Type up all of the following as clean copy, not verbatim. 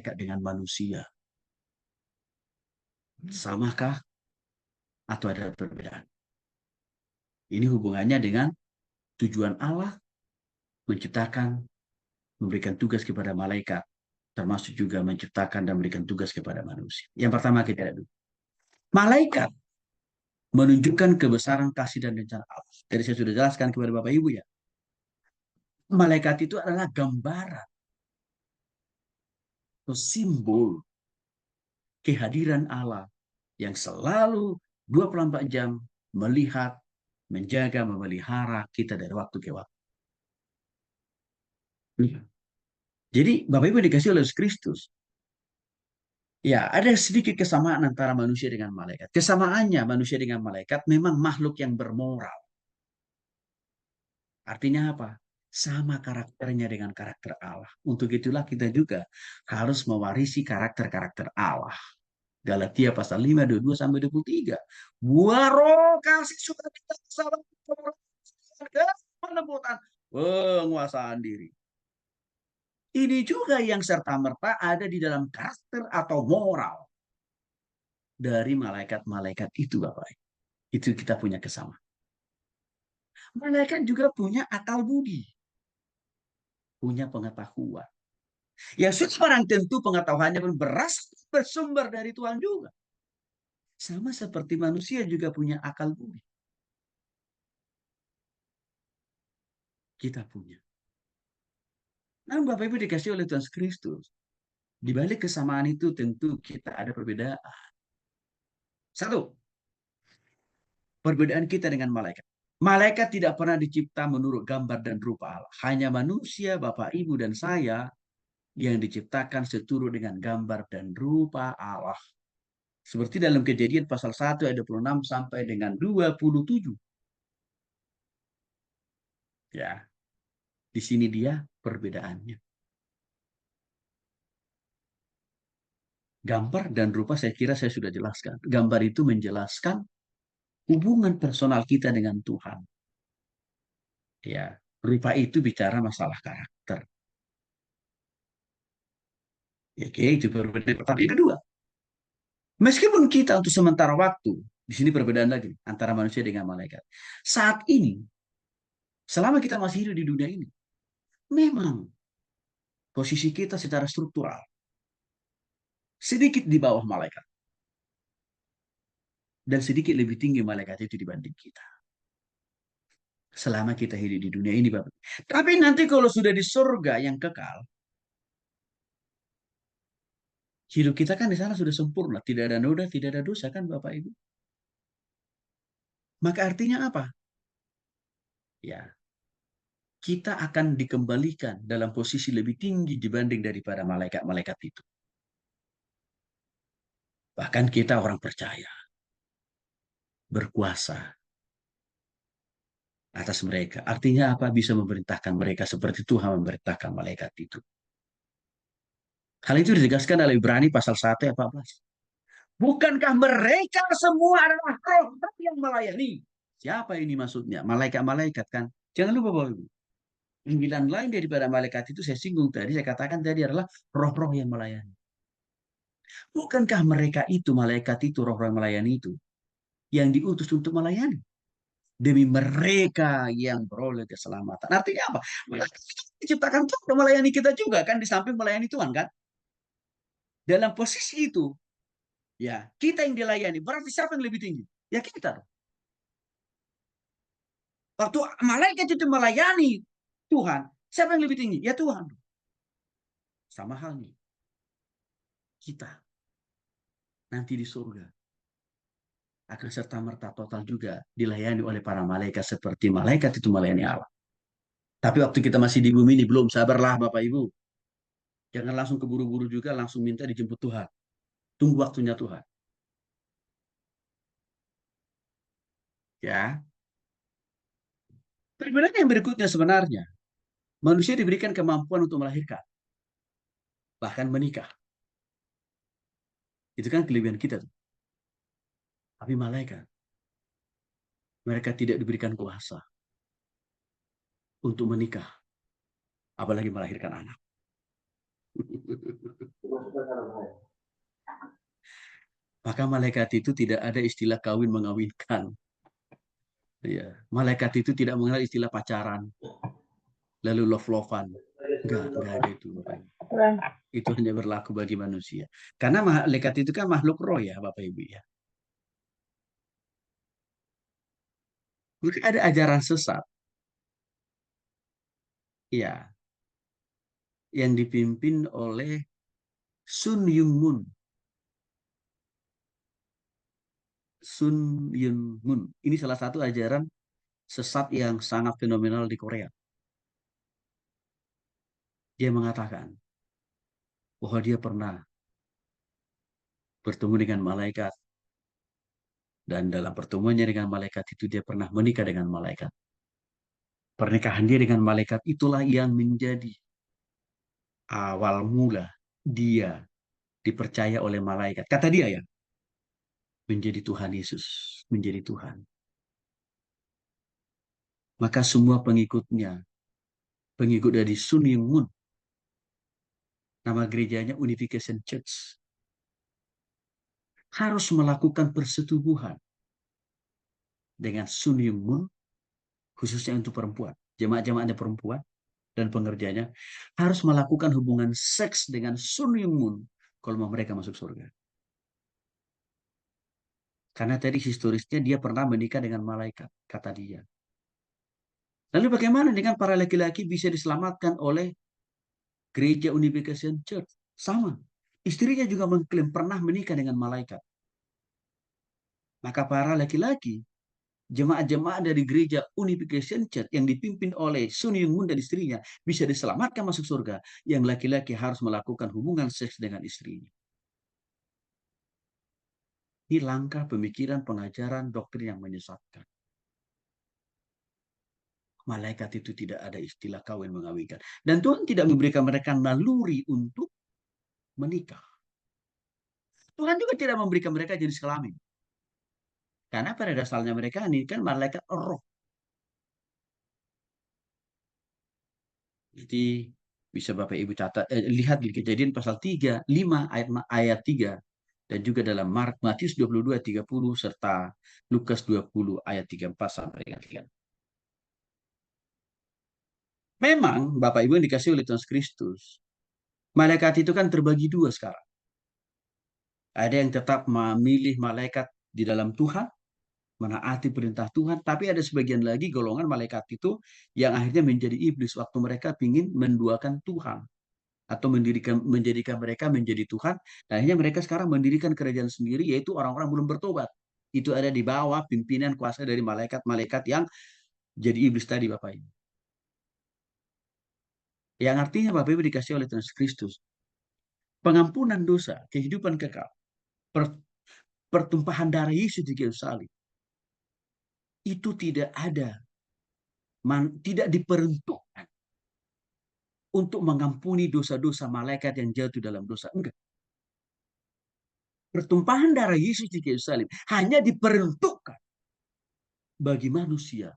malaikat dengan manusia? Samakah atau ada perbedaan? Ini hubungannya dengan tujuan Allah menciptakan, memberikan tugas kepada malaikat, termasuk juga menciptakan dan memberikan tugas kepada manusia. Yang pertama kita lihat dulu. Malaikat menunjukkan kebesaran kasih dan rencana Allah. Jadi saya sudah jelaskan kepada Bapak Ibu ya. Malaikat itu adalah gambaran atau simbol kehadiran Allah yang selalu 24 jam melihat, menjaga, memelihara kita dari waktu ke waktu. Jadi Bapak Ibu dikasih oleh Yesus Kristus. Ya, ada sedikit kesamaan antara manusia dengan malaikat. Kesamaannya manusia dengan malaikat memang makhluk yang bermoral. Artinya apa? Sama karakternya dengan karakter Allah. Untuk itulah kita juga harus mewarisi karakter-karakter Allah. Galatia pasal 5, 22 sampai 23. Buah roh kasih suka kita sahabat penebutan penguasaan diri. Ini juga yang serta-merta ada di dalam karakter atau moral dari malaikat-malaikat itu, Bapak. Itu kita punya kesamaan. Malaikat juga punya akal budi, punya pengetahuan. Ya sudah barang tentu pengetahuannya pun bersumber dari Tuhan juga. Sama seperti manusia juga punya akal budi. Kita punya. Namun Bapak Ibu dikasih oleh Tuhan Kristus. Di balik kesamaan itu tentu kita ada perbedaan. Satu, perbedaan kita dengan malaikat. Malaikat tidak pernah dicipta menurut gambar dan rupa Allah. Hanya manusia, Bapak, Ibu, dan saya yang diciptakan seturut dengan gambar dan rupa Allah. Seperti dalam Kejadian pasal 1 ayat 26 sampai dengan 27. Ya, di sini dia perbedaannya. Gambar dan rupa saya kira saya sudah jelaskan. Gambar itu menjelaskan hubungan personal kita dengan Tuhan. Ya, rupa itu bicara masalah karakter. Oke, itu perbedaan pertama. Yang kedua, meskipun kita untuk sementara waktu, di sini perbedaan lagi antara manusia dengan malaikat. Saat ini, selama kita masih hidup di dunia ini, memang posisi kita secara struktural sedikit di bawah malaikat. Dan sedikit lebih tinggi malaikat itu dibanding kita. Selama kita hidup di dunia ini, Bapak. Tapi nanti kalau sudah di surga yang kekal, hidup kita kan di sana sudah sempurna. Tidak ada noda, tidak ada dosa kan Bapak Ibu. Maka artinya apa? Ya, kita akan dikembalikan dalam posisi lebih tinggi dibanding daripada malaikat-malaikat itu. Bahkan kita orang percaya, berkuasa atas mereka. Artinya apa? Bisa memerintahkan mereka seperti Tuhan memerintahkan malaikat itu. Hal itu ditegaskan dalam Ibrani pasal 1 ayat 14. Bukankah mereka semua adalah roh yang melayani? Siapa ini maksudnya? Malaikat-malaikat kan? Jangan lupa Bapak Ibu. Panggilan lain daripada malaikat itu saya singgung tadi, saya katakan tadi adalah roh-roh yang melayani. Bukankah mereka itu, malaikat itu, roh-roh yang melayani itu, yang diutus untuk melayani? Demi mereka yang beroleh keselamatan. Artinya apa? Malaikat diciptakan untuk melayani kita juga kan, di samping melayani Tuhan kan? Dalam posisi itu, ya kita yang dilayani. Berarti siapa yang lebih tinggi? Ya kita. Waktu malaikat itu melayani Tuhan, siapa yang lebih tinggi? Ya Tuhan. Sama halnya kita nanti di surga akan serta-merta total juga dilayani oleh para malaikat seperti malaikat itu melayani Allah. Tapi waktu kita masih di bumi ini belum, sabarlah Bapak Ibu. Jangan langsung keburu-buru juga, langsung minta dijemput Tuhan. Tunggu waktunya Tuhan. Ya. Perbedaan yang berikutnya sebenarnya, manusia diberikan kemampuan untuk melahirkan, bahkan menikah. Itu kan kelebihan kita tuh. Tapi malaikat, mereka tidak diberikan kuasa untuk menikah, apalagi melahirkan anak. Maka malaikat itu tidak ada istilah kawin mengawinkan. Ya. Malaikat itu tidak mengenal istilah pacaran, lalu love-lovean. Enggak ada itu. Bapak Ibu. Itu hanya berlaku bagi manusia. Karena malaikat itu kan makhluk roh ya, Bapak Ibu ya. Maka ada ajaran sesat, ya, yang dipimpin oleh Sun Yung Moon. Sun Yung Moon. Ini salah satu ajaran sesat yang sangat fenomenal di Korea. Dia mengatakan bahwa dia pernah bertemu dengan malaikat, dan dalam pertemuannya dengan malaikat itu dia pernah menikah dengan malaikat. Pernikahan dia dengan malaikat itulah yang menjadi awal mula dia dipercaya oleh malaikat. Kata dia ya, menjadi Tuhan Yesus, menjadi Tuhan. Maka semua pengikutnya, pengikut dari Sun Myung Moon, nama gerejanya Unification Church, harus melakukan persetubuhan dengan Sun Myung Moon, khususnya untuk perempuan. Jemaat-jemaatnya perempuan dan pengerjanya harus melakukan hubungan seks dengan Sun Myung Moon kalau mau mereka masuk surga. Karena tadi historisnya dia pernah menikah dengan malaikat, kata dia. Lalu bagaimana dengan para laki-laki bisa diselamatkan oleh Gereja Unification Church? Sama. Istrinya juga mengklaim pernah menikah dengan malaikat. Maka para laki-laki, jemaat-jemaat dari Gereja Unification Church yang dipimpin oleh Sun Yung Moon dan istrinya bisa diselamatkan masuk surga. Yang laki-laki harus melakukan hubungan seks dengan istrinya. Ini langkah pemikiran, pengajaran, doktrin yang menyesatkan. Malaikat itu tidak ada istilah kawin mengawinkan. Dan Tuhan tidak memberikan mereka naluri untuk menikah. Tuhan juga tidak memberikan mereka jenis kelamin. Karena pada dasarnya mereka ini kan malaikat roh. Jadi bisa Bapak Ibu catat, lihat di Kejadian pasal 3, 5 ayat 3. Dan juga dalam Matius 22, 30 serta Lukas 20 ayat 34 sampai dengan 3. Memang Bapak Ibu yang dikasih oleh Tuhan Kristus, malaikat itu kan terbagi dua sekarang. Ada yang tetap memilih malaikat di dalam Tuhan, menaati perintah Tuhan, tapi ada sebagian lagi golongan malaikat itu yang akhirnya menjadi iblis waktu mereka ingin menduakan Tuhan atau menjadikan mereka menjadi Tuhan. Dan akhirnya mereka sekarang mendirikan kerajaan sendiri, yaitu orang-orang belum bertobat. Itu ada di bawah pimpinan kuasa dari malaikat-malaikat yang jadi iblis tadi, Bapak Ibu. Yang artinya Bapak Ibu dikasih oleh Tuhan Kristus pengampunan dosa, kehidupan kekal, pertumpahan darah Yesus di kayu salib. Itu tidak ada, tidak diperuntukkan untuk mengampuni dosa-dosa malaikat yang jatuh dalam dosa. Enggak. Pertumpahan darah Yesus di kayu salib hanya diperuntukkan bagi manusia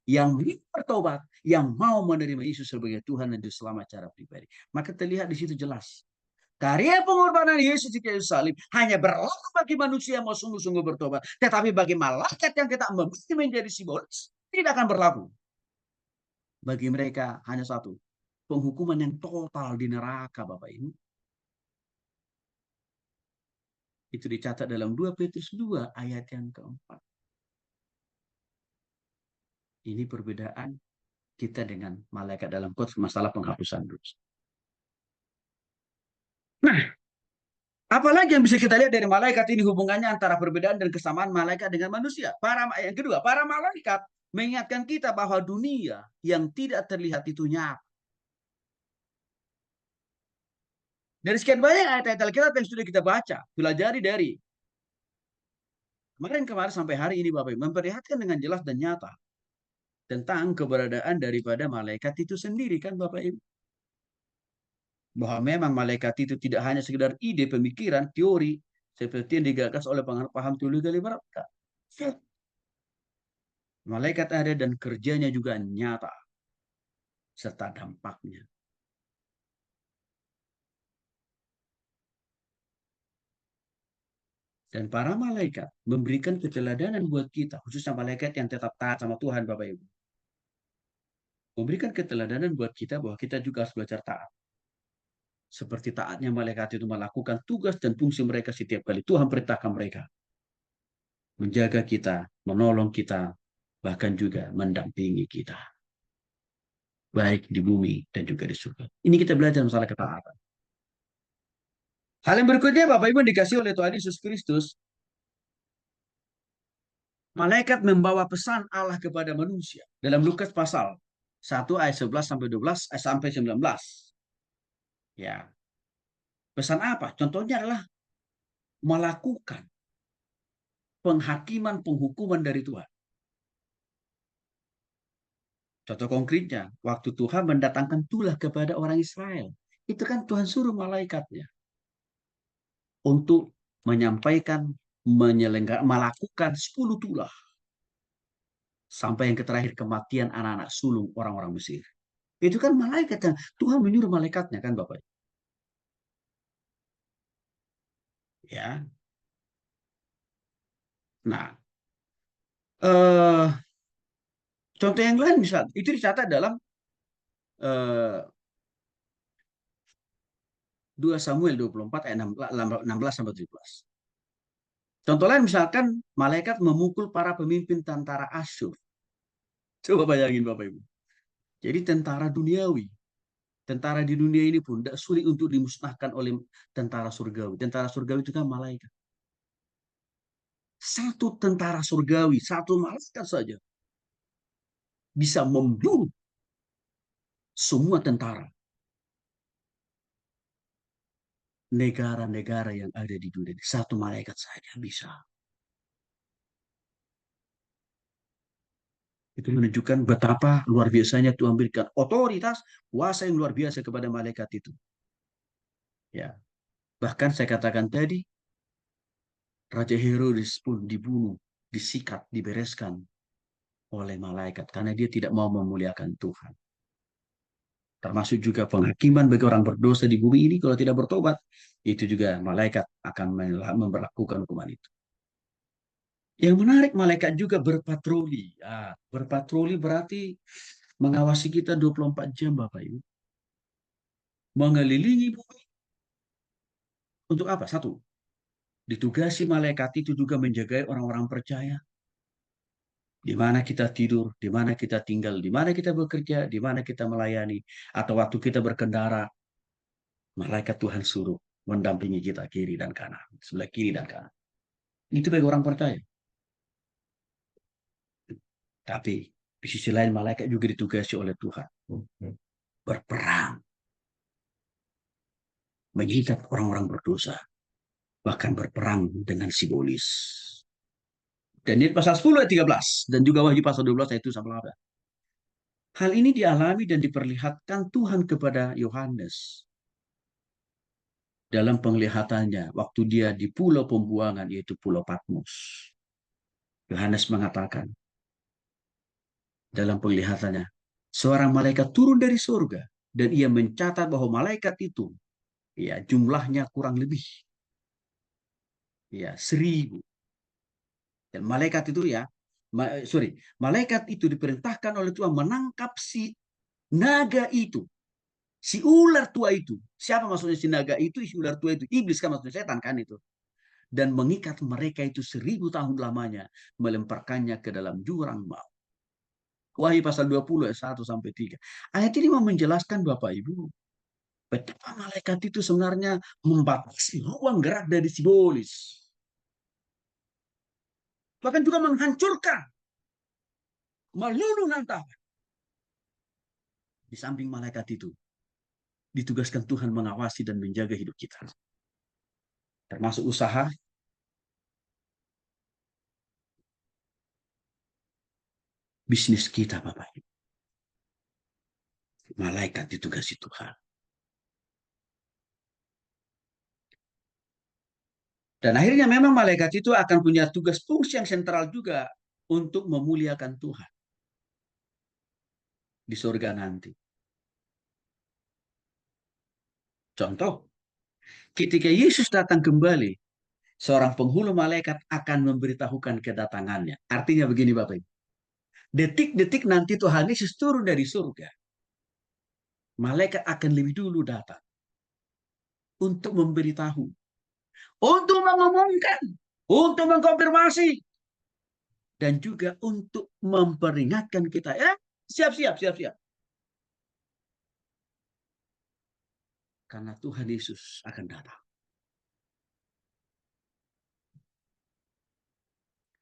yang bertobat, yang mau menerima Yesus sebagai Tuhan dan Juru Selamat secara pribadi. Maka terlihat di situ jelas. Karya pengorbanan Yesus di kayu salib hanya berlaku bagi manusia yang mau sungguh-sungguh bertobat. Tetapi bagi malaikat yang kita mesti menjadi simbolis, tidak akan berlaku. Bagi mereka hanya satu, penghukuman yang total di neraka, Bapak Ibu. Itu dicatat dalam 2 Petrus 2 ayat yang keempat. Ini perbedaan kita dengan malaikat dalam konteks masalah penghapusan dosa. Nah, apalagi yang bisa kita lihat dari malaikat ini hubungannya antara perbedaan dan kesamaan malaikat dengan manusia. Yang kedua, para malaikat mengingatkan kita bahwa dunia yang tidak terlihat itu nyata. Dari sekian banyak ayat-ayat Alkitab yang sudah kita baca, pelajari dari kemarin sampai hari ini Bapak Ibu, memperlihatkan dengan jelas dan nyata tentang keberadaan daripada malaikat itu sendiri kan Bapak Ibu. Bahwa memang malaikat itu tidak hanya sekedar ide, pemikiran, teori, seperti yang digagas oleh paham teologi liberal. Malaikat ada dan kerjanya juga nyata, serta dampaknya. Dan para malaikat memberikan keteladanan buat kita, khususnya malaikat yang tetap taat sama Tuhan, Bapak Ibu. Memberikan keteladanan buat kita bahwa kita juga harus belajar taat. Seperti taatnya malaikat itu melakukan tugas dan fungsi mereka setiap kali Tuhan perintahkan mereka. Menjaga kita, menolong kita, bahkan juga mendampingi kita. Baik di bumi dan juga di surga. Ini kita belajar masalah ketaatan. Hal yang berikutnya Bapak Ibu dikasih oleh Tuhan Yesus Kristus. Malaikat membawa pesan Allah kepada manusia. Dalam Lukas pasal 1 ayat 11 sampai 12 sampai 19. Ya. Pesan apa? Contohnya adalah melakukan penghakiman penghukuman dari Tuhan. Contoh konkretnya, waktu Tuhan mendatangkan tulah kepada orang Israel. Itu kan Tuhan suruh malaikatnya untuk menyampaikan, melakukan 10 tulah. Sampai yang terakhir kematian anak-anak sulung orang-orang Mesir. Itu kan malaikat yang Tuhan menyuruh malaikatnya kan Bapak. Ya. Nah, eh, contoh yang lain bisa itu dicatat dalam 2 Samuel 24 ayat 16 sampai 17. Contoh lain misalkan malaikat memukul para pemimpin tentara Asyur. Coba bayangin Bapak Ibu. Jadi tentara duniawi, tentara di dunia ini pun tidak sulit untuk dimusnahkan oleh tentara surgawi. Tentara surgawi itu kan malaikat. Satu tentara surgawi, satu malaikat saja bisa membunuh semua tentara negara-negara yang ada di dunia. Satu malaikat saja bisa. Itu menunjukkan betapa luar biasanya Tuhan berikan otoritas, kuasa yang luar biasa kepada malaikat itu. Ya, bahkan saya katakan tadi, Raja Herodes pun dibunuh, disikat, dibereskan oleh malaikat karena dia tidak mau memuliakan Tuhan. Termasuk juga penghakiman bagi orang berdosa di bumi ini kalau tidak bertobat, itu juga malaikat akan memperlakukan hukuman itu. Yang menarik malaikat juga berpatroli. Berpatroli berarti mengawasi kita 24 jam Bapak Ibu. Mengelilingi bumi. Untuk apa? Satu, ditugasi malaikat itu juga menjaga orang-orang percaya. Di mana kita tidur, di mana kita tinggal, di mana kita bekerja, di mana kita melayani. Atau waktu kita berkendara, malaikat Tuhan suruh mendampingi kita kiri dan kanan. Sebelah kiri dan kanan. Itu bagi orang percaya. Tapi di sisi lain malaikat juga ditugasi oleh Tuhan. Berperang. Mengikat orang-orang berdosa. Bahkan berperang dengan simbolis. Dan ini pasal 10 ayat 13. Dan juga Wahyu pasal 12 ayat itu sama apa. Hal ini dialami dan diperlihatkan Tuhan kepada Yohanes dalam penglihatannya waktu dia di pulau pembuangan yaitu Pulau Patmos. Yohanes mengatakan dalam penglihatannya, seorang malaikat turun dari surga dan ia mencatat bahwa malaikat itu ya jumlahnya kurang lebih ya 1.000. Dan malaikat itu ya, malaikat itu diperintahkan oleh Tuhan menangkap si naga itu, si ular tua itu. Siapa maksudnya si naga itu? Si ular tua itu iblis kan, maksudnya setan kan itu. Dan mengikat mereka itu 1.000 tahun lamanya, melemparkannya ke dalam jurang maut. Wahyu pasal 20 ayat 1 sampai 3. Ayat ini mau menjelaskan Bapak Ibu, betapa malaikat itu sebenarnya membatasi ruang gerak dari simbolis. Bahkan juga menghancurkan, meluluhlantakan. Di samping malaikat itu, ditugaskan Tuhan mengawasi dan menjaga hidup kita. Termasuk usaha, bisnis kita Bapak Ibu. Malaikat ditugasi Tuhan. Dan akhirnya memang malaikat itu akan punya tugas fungsi yang sentral juga untuk memuliakan Tuhan di surga nanti. Contoh, ketika Yesus datang kembali, seorang penghulu malaikat akan memberitahukan kedatangannya. Artinya begini Bapak Ibu. Detik-detik nanti Tuhan Yesus turun dari surga. Malaikat akan lebih dulu datang untuk memberitahu, untuk mengumumkan, untuk mengkonfirmasi, dan juga untuk memperingatkan kita. Ya, siap-siap, siap-siap. Karena Tuhan Yesus akan datang.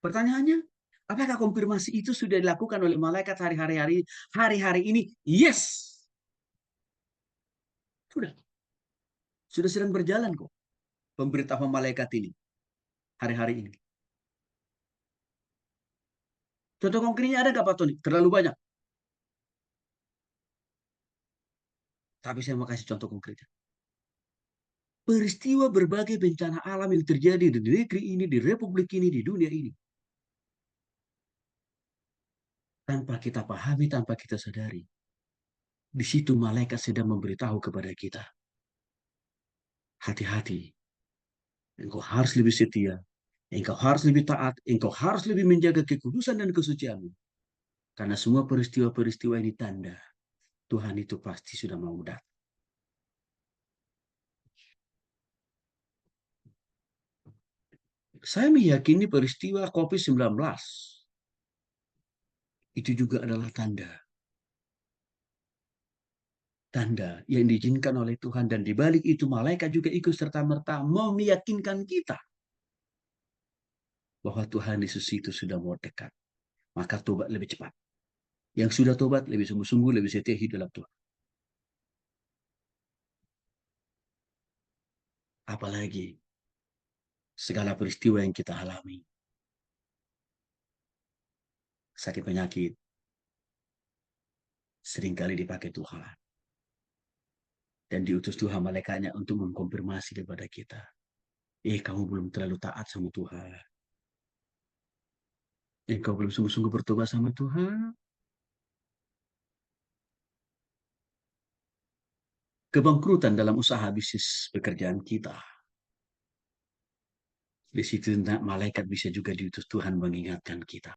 Pertanyaannya, apakah konfirmasi itu sudah dilakukan oleh malaikat hari-hari ini? Yes. Sudah. Sudah sedang berjalan kok pemberitahuan malaikat ini hari-hari ini. Contoh konkretnya ada nggak Pak Tony? Terlalu banyak. Tapi saya mau kasih contoh konkretnya. Peristiwa berbagai bencana alam yang terjadi di negeri ini, di republik ini, di dunia ini. Tanpa kita pahami, tanpa kita sadari. Di situ malaikat sedang memberitahu kepada kita. Hati-hati. Engkau harus lebih setia. Engkau harus lebih taat. Engkau harus lebih menjaga kekudusan dan kesucianmu. Karena semua peristiwa-peristiwa ini tanda. Tuhan itu pasti sudah mau datang. Saya meyakini peristiwa COVID-19 itu juga adalah tanda. Tanda yang diizinkan oleh Tuhan, dan di balik itu malaikat juga ikut serta-merta meyakinkan kita bahwa Tuhan Yesus itu sudah mau dekat. Maka tobat lebih cepat. Yang sudah tobat lebih sungguh-sungguh, lebih setia hidup dalam Tuhan. Apalagi segala peristiwa yang kita alami. Sakit penyakit seringkali dipakai Tuhan. Dan diutus Tuhan malaikatnya untuk mengkonfirmasi kepada kita. Kamu belum terlalu taat sama Tuhan. Kau belum sungguh-sungguh bertobat sama Tuhan. Kebangkrutan dalam usaha bisnis pekerjaan kita. Di situ malaikat bisa juga diutus Tuhan mengingatkan kita.